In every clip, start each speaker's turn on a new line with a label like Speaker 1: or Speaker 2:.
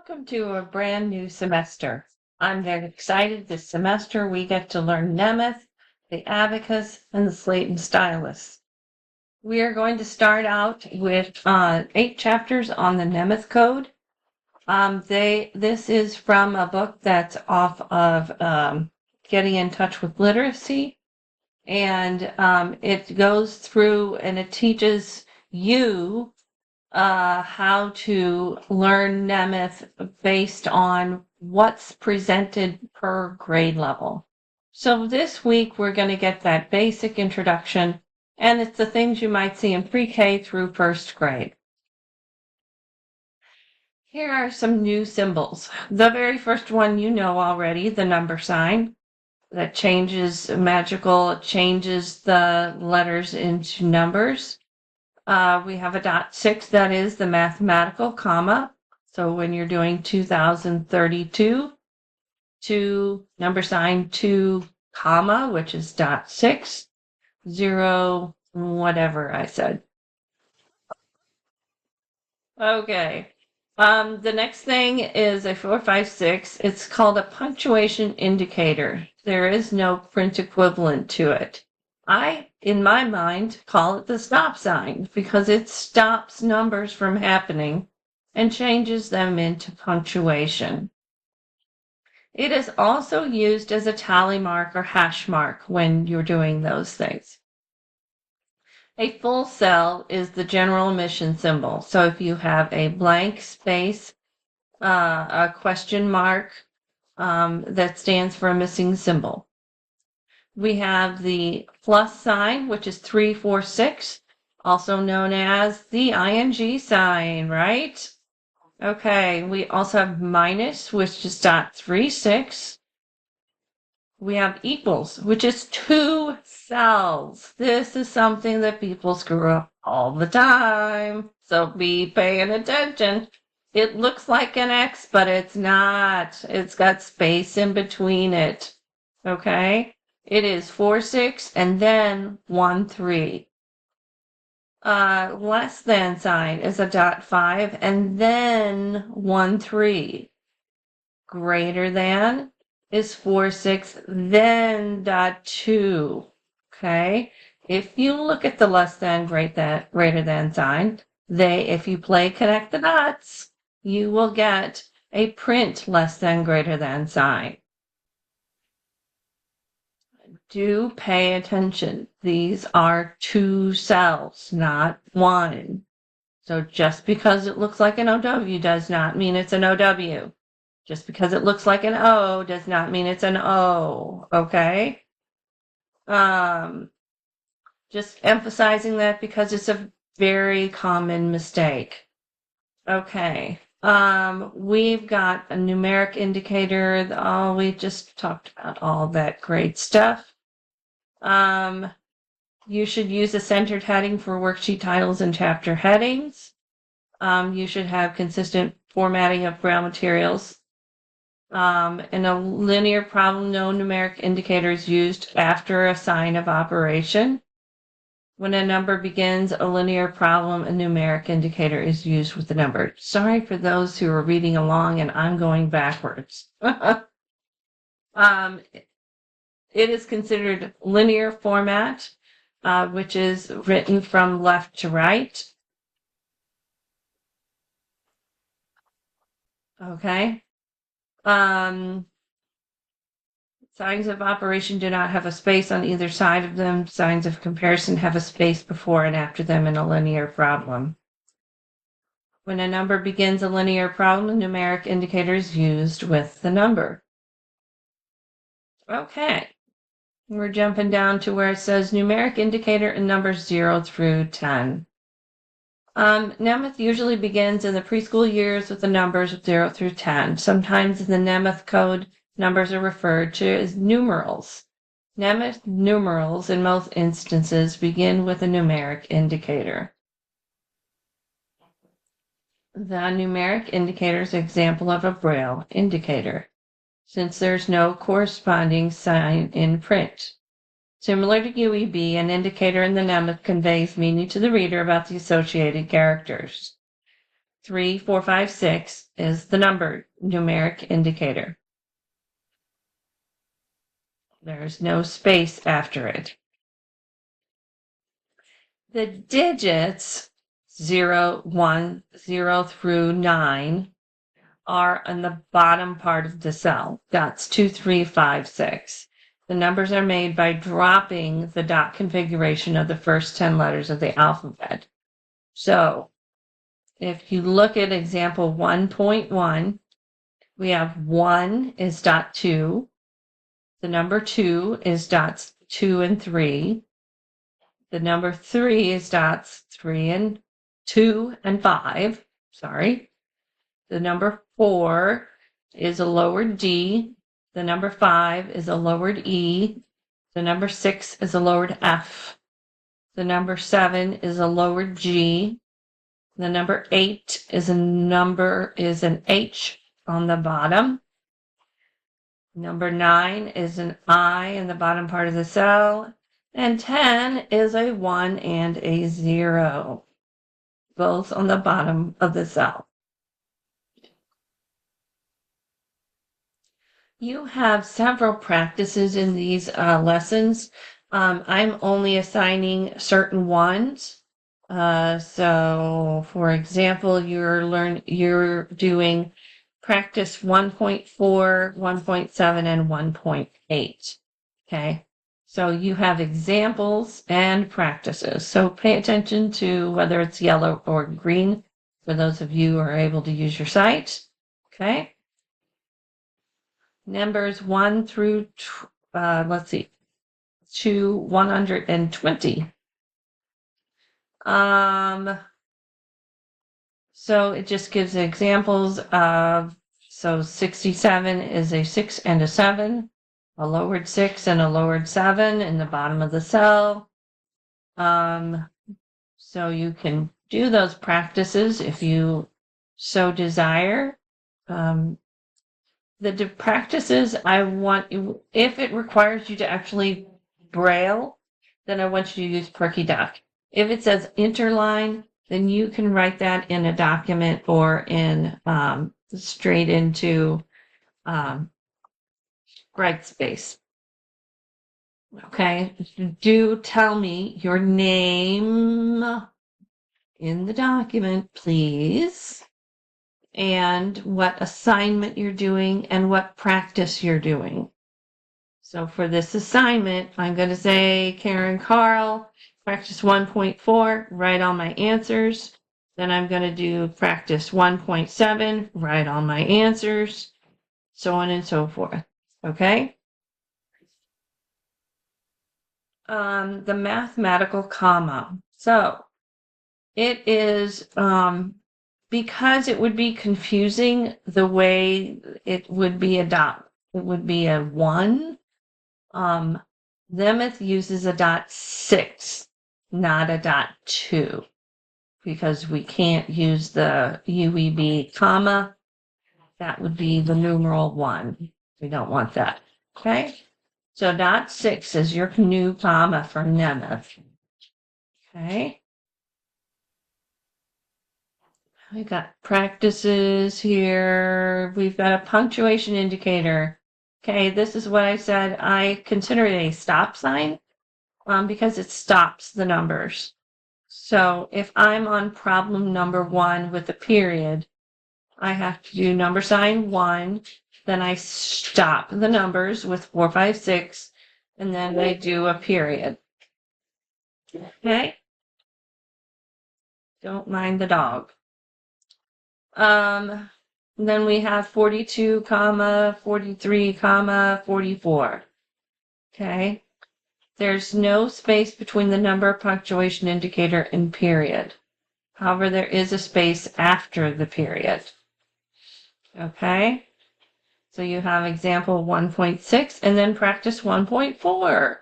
Speaker 1: Welcome to a brand new semester. I'm very excited. This semester we get to learn Nemeth, the abacus, and the slate and stylus. We are going to start out with 8 chapters on the Nemeth code. This is from a book that's off of Getting in Touch with Literacy, and it goes through and it teaches you how to learn Nemeth based on what's presented per grade level. So this week we're going to get that basic introduction, and it's the things you might see in pre-K through first grade. Here are some new symbols. The very first one you know already, the number sign. That changes magical, it changes the letters into numbers. We have a .6, that is the mathematical comma. So when you're doing 2032 to number sign 2 comma, which is .6, 0, whatever I said. Okay. The next thing is a 456. It's called a punctuation indicator. There is no print equivalent to it. I, in my mind, call it the stop sign because it stops numbers from happening and changes them into punctuation. It is also used as a tally mark or hash mark when you're doing those things. A full cell is the general omission symbol. So if you have a blank space, a question mark, that stands for a missing symbol. We have the plus sign, which is 346, also known as the ing sign, right? Okay, we also have minus, which is .36. We have equals, which is 2 cells. This is something that people screw up all the time, so be paying attention. It looks like an X, but it's not. It's got space in between it, okay? It is 4-6 and then 1-3. Less than sign is a .5 and then 1-3. Greater than is 4-6, then .2. Okay? If you look at the less than, greater than sign, if you play connect the dots, you will get a print less than greater than sign. Do pay attention. These are 2 cells, not 1. So just because it looks like an OW does not mean it's an OW. Just because it looks like an O does not mean it's an O, okay? Just emphasizing that because it's a very common mistake. Okay. We've got a numeric indicator. We just talked about all that great stuff. You should use a centered heading for worksheet titles and chapter headings. You should have consistent formatting of Braille materials. In a linear problem, no numeric indicator is used after a sign of operation. When a number begins a linear problem, a numeric indicator is used with the number. Sorry for those who are reading along and I'm going backwards. It is considered linear format, which is written from left to right. Okay. Signs of operation do not have a space on either side of them. Signs of comparison have a space before and after them in a linear problem. When a number begins a linear problem, a numeric indicator is used with the number. Okay. We're jumping down to where it says numeric indicator in numbers 0 through 10. Nemeth usually begins in the preschool years with the numbers 0 through 10. Sometimes in the Nemeth code, numbers are referred to as numerals. Nemeth numerals, in most instances, begin with a numeric indicator. The numeric indicator is an example of a Braille indicator, since there's no corresponding sign in print. Similar to UEB, an indicator in the Nemeth conveys meaning to the reader about the associated characters. 3, 4, 5, 6 is the number numeric indicator. There's no space after it. The digits 0, 1, 0 through 9 are on the bottom part of the cell. Dots 2, 3, 5, 6. The numbers are made by dropping the dot configuration of the first 10 letters of the alphabet. So if you look at example 1.1, we have 1 is dot 2. The number 2 is dots 2 and 3. The number 3 is dots 3 and 2 and 5. Sorry. The number 4 is a lowered D. The number 5 is a lowered E. The number 6 is a lowered F. The number 7 is a lowered G. The number 8 is an H on the bottom. Number 9 is an I in the bottom part of the cell. And 10 is a 1 and a 0, both on the bottom of the cell. You have several practices in these lessons. I'm only assigning certain ones. So, for example, you're doing practice 1.4, 1.7, and 1.8. Okay, so you have examples and practices. So pay attention to whether it's yellow or green for those of you who are able to use your site. Okay. Numbers 1 through, to 120. So it just gives examples of, so 67 is a 6 and a 7, a lowered 6 and a lowered 7 in the bottom of the cell. So you can do those practices if you so desire. The practices I want you, if it requires you to actually braille, then I want you to use Perky Doc. If it says interline, then you can write that in a document or in straight into Brightspace. Okay, do tell me your name in the document, please, and what assignment you're doing and what practice you're doing. So for this assignment, I'm going to say Karen Carl, practice 1.4, write all my answers. Then I'm going to do practice 1.7, write all my answers, so on and so forth. Okay? The mathematical comma. So it is, because it would be confusing the way it would be a dot. It would be a 1. Nemeth uses a dot 6, not a dot 2, because we can't use the UEB comma. That would be the numeral 1. We don't want that. Okay? So dot 6 is your new comma for Nemeth. Okay? We got practices here. We've got a punctuation indicator. Okay, this is what I said. I consider it a stop sign because it stops the numbers. So if I'm on problem number 1 with a period, I have to do number sign 1, then I stop the numbers with 4, 5, 6, and then I do a period. Okay? Don't mind the dog. Then we have 42, comma, 43, comma, 44. Okay? There's no space between the number, punctuation indicator, and period. However, there is a space after the period. Okay? So you have example 1.6 and then practice 1.4.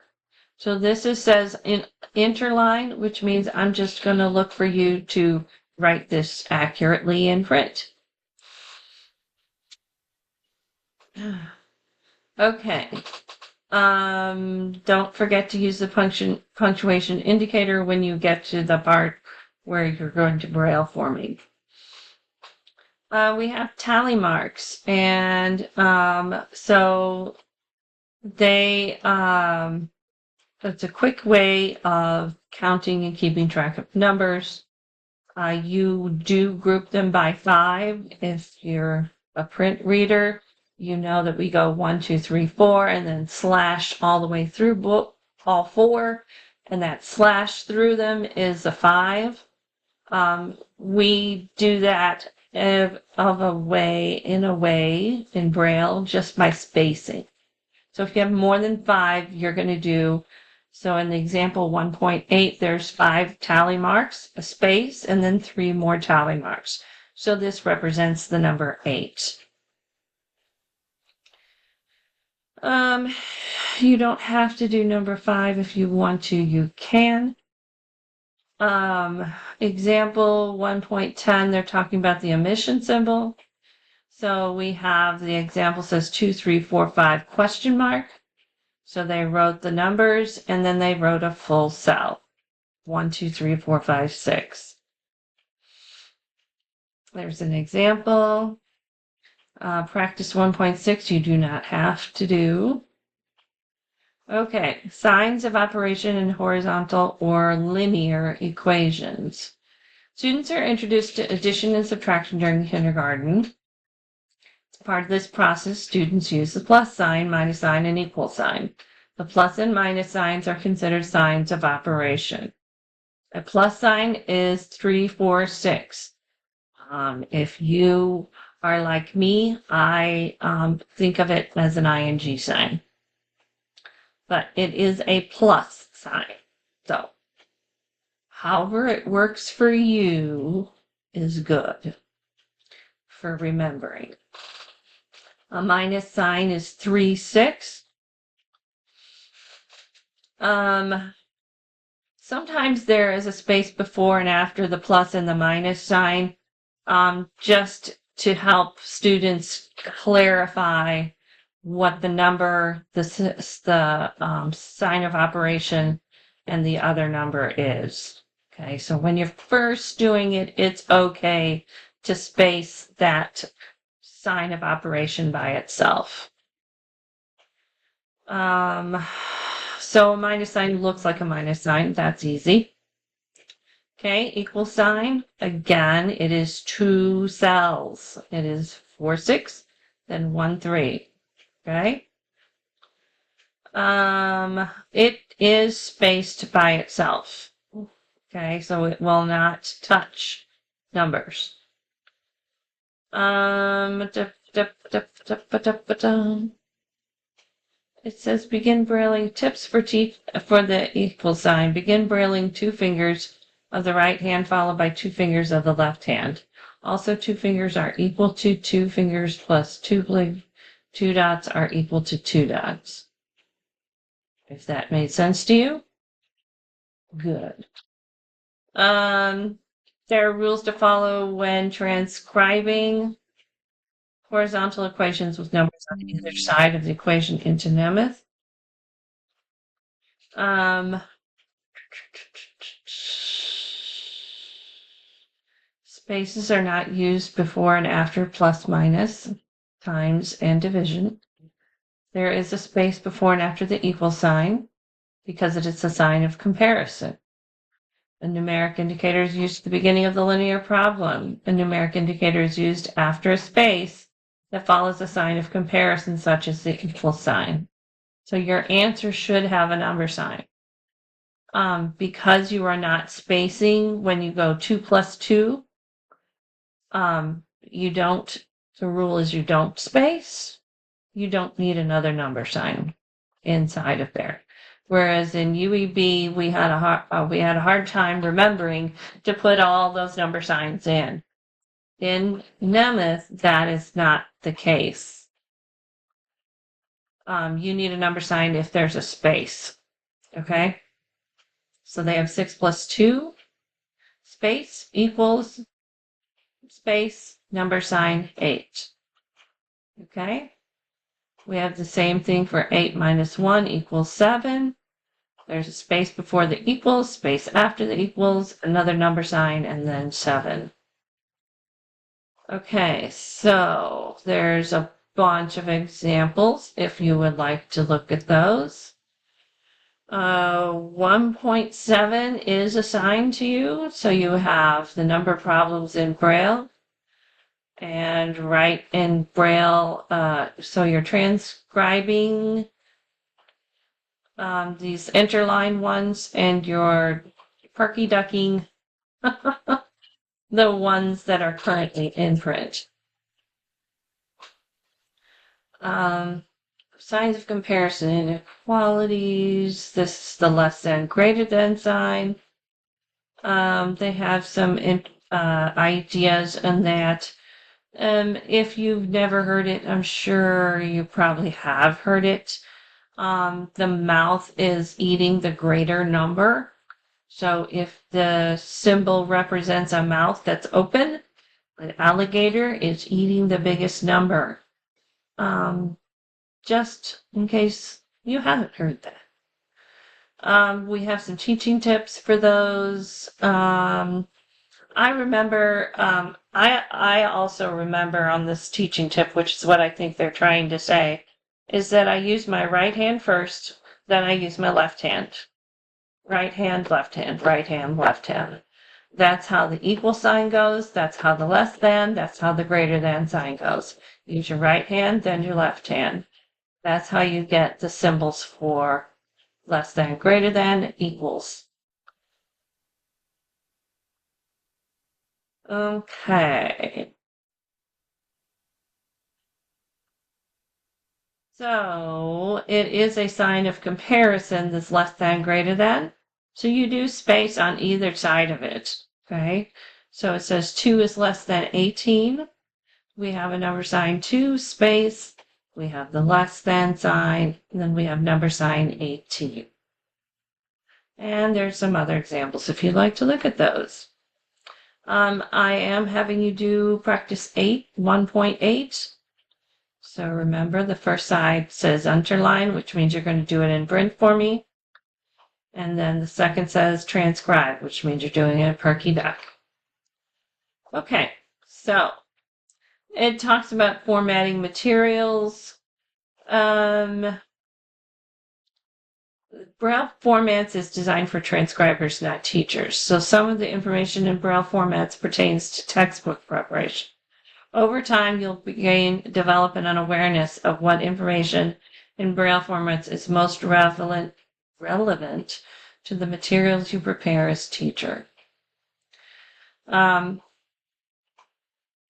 Speaker 1: So this says in interline, which means I'm just going to look for you to write this accurately in print. Okay. Don't forget to use the punctuation indicator when you get to the part where you're going to braille for me. We have tally marks, and so they it's a quick way of counting and keeping track of numbers. You do group them by 5. If you're a print reader, you know that we go 1, 2, 3, 4, and then slash all the way through all 4, and that slash through them is a 5. We do that in a way in Braille just by spacing. So if you have more than 5, you're going to do, so in the example 1.8, there's 5 tally marks, a space, and then 3 more tally marks. So this represents the number 8. You don't have to do number 5 if you want to, you can. Example 1.10, they're talking about the omission symbol. So we have the example says 2, 3, 4, 5 question mark. So they wrote the numbers and then they wrote a full cell. 1, 2, 3, 4, 5, 6. There's an example. Practice 1.6, you do not have to do. Okay, signs of operation in horizontal or linear equations. Students are introduced to addition and subtraction during kindergarten. As part of this process, students use the plus sign, minus sign, and equal sign. The plus and minus signs are considered signs of operation. A plus sign is 3, 4, 6. If you are like me, I think of it as an ing sign. But it is a plus sign. So, however it works for you is good for remembering. A minus sign is 3, 6. Sometimes there is a space before and after the plus and the minus sign, just to help students clarify what the number, the sign of operation, and the other number is. Okay, so when you're first doing it, it's okay to space that sign of operation by itself. So a minus sign looks like a minus sign. That's easy. Okay, equal sign. Again, it is 2 cells. It is 4, 6, then 1, 3. Okay. It is spaced by itself. Okay, so it will not touch numbers. It says begin brailing tips for the equal sign. Begin brailing 2 fingers of the right hand followed by 2 fingers of the left hand. Also, 2 fingers are equal to 2 fingers plus 2 dots are equal to 2 dots. If that made sense to you, good. There are rules to follow when transcribing horizontal equations with numbers on either side of the equation into Nemeth. Spaces are not used before and after plus, minus, times, and division. There is a space before and after the equal sign because it is a sign of comparison. A numeric indicator is used at the beginning of the linear problem. A numeric indicator is used after a space that follows a sign of comparison, such as the equal sign. So your answer should have a number sign. Because you are not spacing when you go 2 plus 2, the rule is you don't space. You don't need another number sign inside of there. Whereas in UEB, we had a hard time remembering to put all those number signs in. In Nemeth, that is not the case. You need a number sign if there's a space. Okay? So they have 6 plus 2, space equals space, number sign 8. Okay? We have the same thing for 8 minus 1 equals 7. There's a space before the equals, space after the equals, another number sign, and then 7. Okay, so there's a bunch of examples if you would like to look at those. 1.7 is assigned to you, so you have the number of problems in Braille and write in Braille. So you're transcribing these interline ones and you're perky ducking the ones that are currently in print. Signs of comparison, inequalities. This is the less than greater than sign. They have some ideas on that. If you've never heard it, I'm sure you probably have heard it. The mouth is eating the greater number. So if the symbol represents a mouth that's open, an alligator is eating the biggest number. Just in case you haven't heard that. We have some teaching tips for those. I remember, I also remember on this teaching tip, which is what I think they're trying to say, is that I use my right hand first, then I use my left hand. Right hand, left hand, right hand, left hand. That's how the equal sign goes. That's how the less than, that's how the greater than sign goes. Use your right hand, then your left hand. That's how you get the symbols for less than, greater than, equals. Okay. So it is a sign of comparison, this less than, greater than. So you do space on either side of it. Okay. So it says 2 is less than 18. We have a number sign 2, space. We have the less than sign, and then we have number sign 18. And there's some other examples if you'd like to look at those. I am having you do practice 8, 1.8. So remember the first side says underline, which means you're going to do it in print for me. And then the second says transcribe, which means you're doing it perky duck. Okay, so it talks about formatting materials. Braille formats is designed for transcribers, not teachers. So some of the information in Braille formats pertains to textbook preparation. Over time, you'll develop an awareness of what information in Braille formats is most relevant to the materials you prepare as teacher.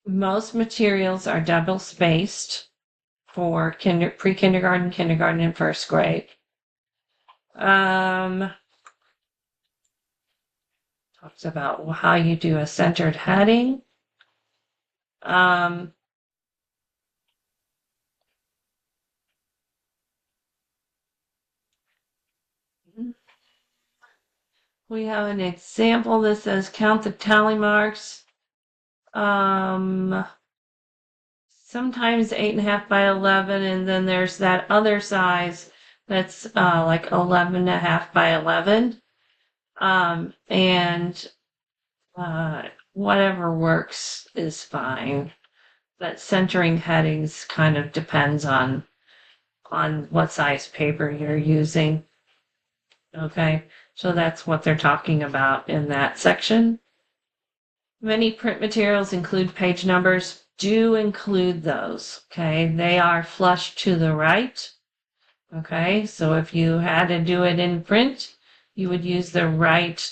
Speaker 1: Most materials are double spaced for pre-kindergarten, kindergarten, and first grade. Talks about how you do a centered heading. We have an example that says count the tally marks. Sometimes 8.5 by 11, and then there's that other size that's like 11.5 by 11. And whatever works is fine. But centering headings kind of depends on what size paper you're using. Okay, so that's what they're talking about in that section. Many print materials include page numbers. Do include those, okay? They are flush to the right, okay? So if you had to do it in print, you would use the right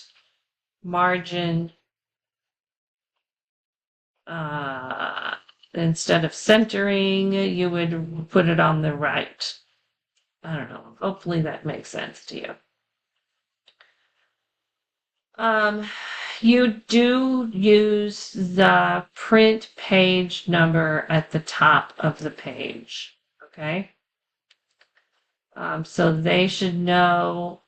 Speaker 1: margin instead of centering, you would put it on the right. I don't know. Hopefully that makes sense to you. You do use the print page number at the top of the page, okay? So they should know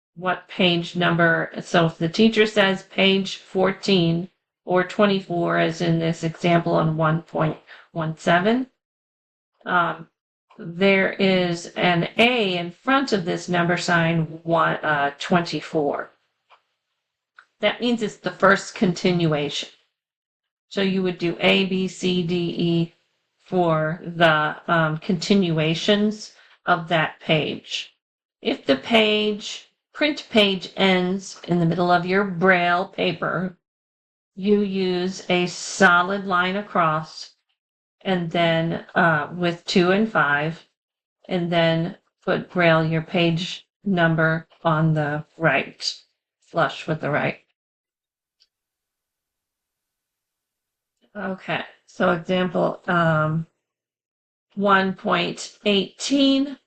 Speaker 1: what page number. So if the teacher says page 14 or 24, as in this example on 1.17, there is an A in front of this number sign 24. that means it's the first continuation. So you would do A, B, C, D, E for the continuations of that page. If the print page ends in the middle of your Braille paper, you use a solid line across and then with 2 and 5, and then put Braille your page number on the right, flush with the right. Okay, so example 1.18,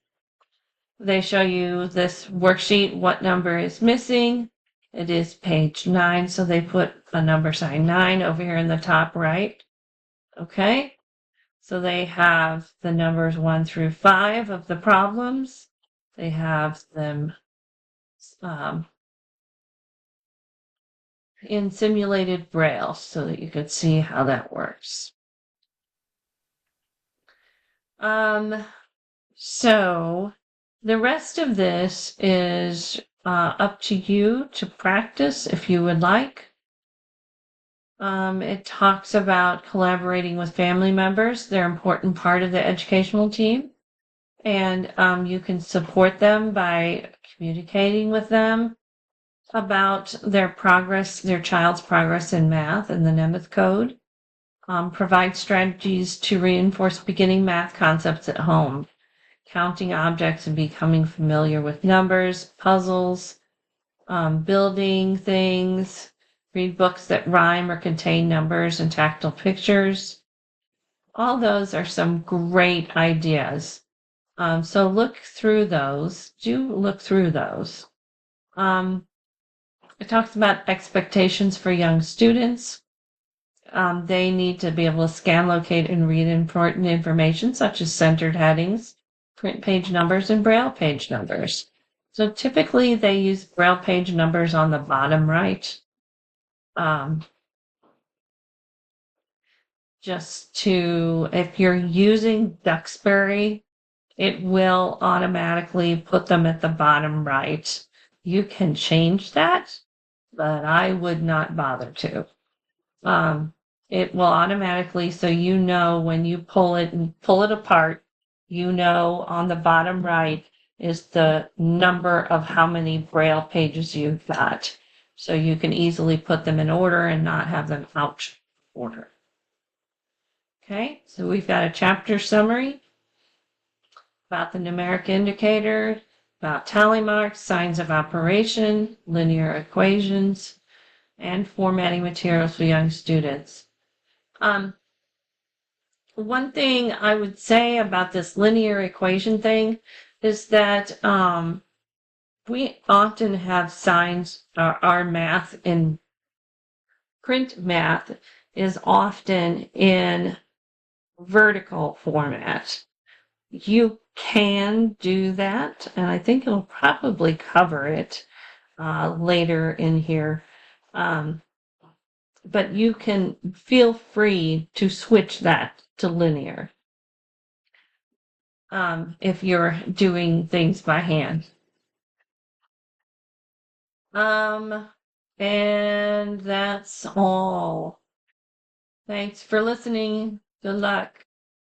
Speaker 1: they show you this worksheet, what number is missing. It is page 9, so they put a number sign 9 over here in the top right. Okay, so they have the numbers 1 through 5 of the problems. They have them in simulated Braille so that you could see how that works. So the rest of this is up to you to practice if you would like. It talks about collaborating with family members. They're an important part of the educational team. And you can support them by communicating with them about their progress, their child's progress in math and the Nemeth code. Provide strategies to reinforce beginning math concepts at home, counting objects and becoming familiar with numbers, puzzles, building things, read books that rhyme or contain numbers and tactile pictures. All those are some great ideas. So look through those. Do look through those. It talks about expectations for young students. They need to be able to scan, locate, and read important information such as centered headings, print page numbers, and Braille page numbers. So typically they use Braille page numbers on the bottom right. If you're using Duxbury, it will automatically put them at the bottom right. You can change that, but I would not bother to. It will automatically, so you know when you pull it and pull it apart, you know on the bottom right is the number of how many Braille pages you've got. So you can easily put them in order and not have them out of order. Okay, so we've got a chapter summary about the numeric indicator, about tally marks, signs of operation, linear equations, and formatting materials for young students. One thing I would say about this linear equation thing is that we often have signs, our math in print math is often in vertical format. You can do that, and I think it'll probably cover it later in here. But you can feel free to switch that to linear if you're doing things by hand. And that's all. Thanks for listening. Good luck.